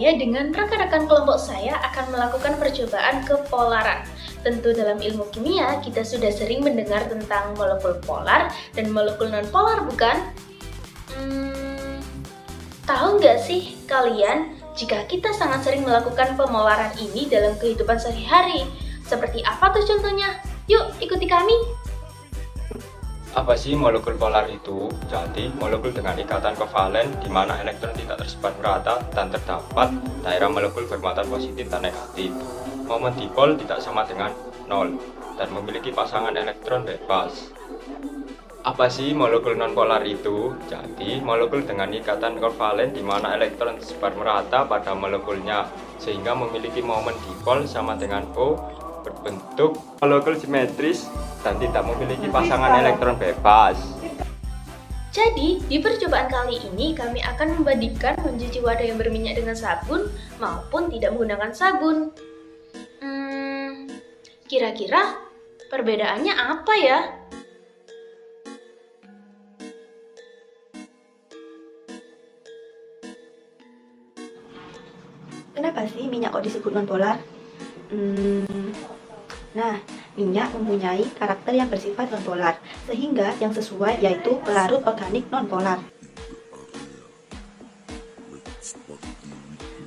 Saya dengan rekan-rekan kelompok saya akan melakukan percobaan kepolaran. Tentu dalam ilmu kimia kita sudah sering mendengar tentang molekul polar dan molekul nonpolar, bukan? Tahu nggak sih kalian jika kita sangat sering melakukan pemolaran ini dalam kehidupan sehari-hari? Seperti apa tuh contohnya? Yuk ikuti kami! Apa sih molekul polar itu? Jadi, molekul dengan ikatan kovalen di mana elektron tidak tersebar merata dan terdapat daerah molekul bermuatan positif dan negatif. Momen dipol tidak sama dengan 0 dan memiliki pasangan elektron bebas. Apa sih molekul nonpolar itu? Jadi, molekul dengan ikatan kovalen di mana elektron tersebar merata pada molekulnya sehingga memiliki momen dipol sama dengan O, berbentuk molekul simetris dan tidak memiliki pasangan elektron bebas. Jadi, di percobaan kali ini kami akan membandingkan mencuci wadah yang berminyak dengan sabun maupun tidak menggunakan sabun. Kira-kira perbedaannya apa ya? Kenapa sih minyak kok disebut nonpolar? Nah, minyak mempunyai karakter yang bersifat nonpolar, sehingga yang sesuai yaitu pelarut organik nonpolar.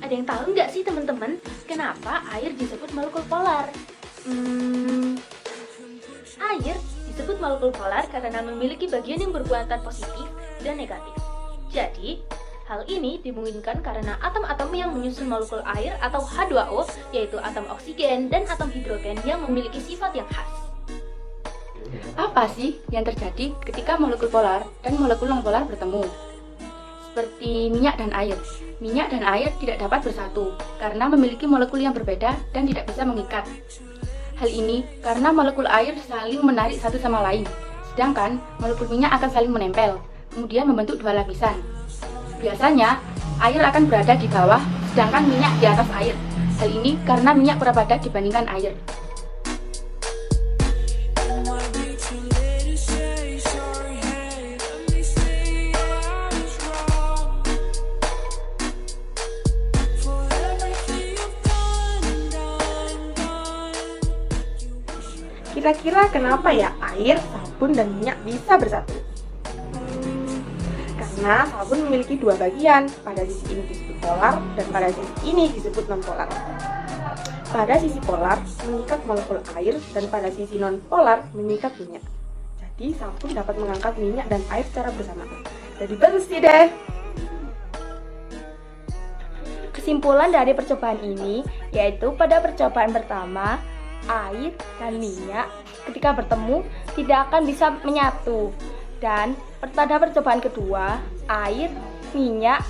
Ada yang tahu nggak sih teman-teman, kenapa air disebut molekul polar? Air disebut molekul polar karena memiliki bagian yang bermuatan positif dan negatif. Jadi, hal ini dimungkinkan karena atom-atom yang menyusun molekul air atau H2O, yaitu atom oksigen dan atom hidrogen yang memiliki sifat yang khas. Apa sih yang terjadi ketika molekul polar dan molekul nonpolar bertemu? Seperti minyak dan air. Minyak dan air tidak dapat bersatu karena memiliki molekul yang berbeda dan tidak bisa mengikat. Hal ini karena molekul air saling menarik satu sama lain, sedangkan molekul minyak akan saling menempel, kemudian membentuk dua lapisan. Biasanya, air akan berada di bawah, sedangkan minyak di atas air. Hal ini karena minyak berpadat dibandingkan air. Kira-kira kenapa ya air, sabun, dan minyak bisa bersatu? Karena sabun memiliki dua bagian, pada sisi ini disebut polar dan pada sisi ini disebut nonpolar. Pada sisi polar mengikat molekul air dan pada sisi nonpolar mengikat minyak. Jadi sabun dapat mengangkat minyak dan air secara bersamaan. Jadi bersih deh. Kesimpulan dari percobaan ini yaitu pada percobaan pertama, air dan minyak ketika bertemu tidak akan bisa menyatu, dan pada percobaan kedua, air, minyak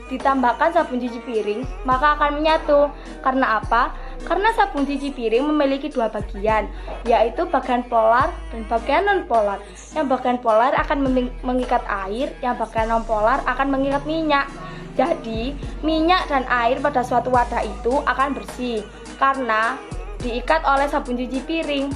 ditambahkan sabun cuci piring maka akan menyatu. Karena apa? Karena sabun cuci piring memiliki dua bagian, yaitu bagian polar dan bagian nonpolar. Yang bagian polar akan mengikat air, yang bagian nonpolar akan mengikat minyak. Jadi, minyak dan air pada suatu wadah itu akan bersih karena diikat oleh sabun cuci piring.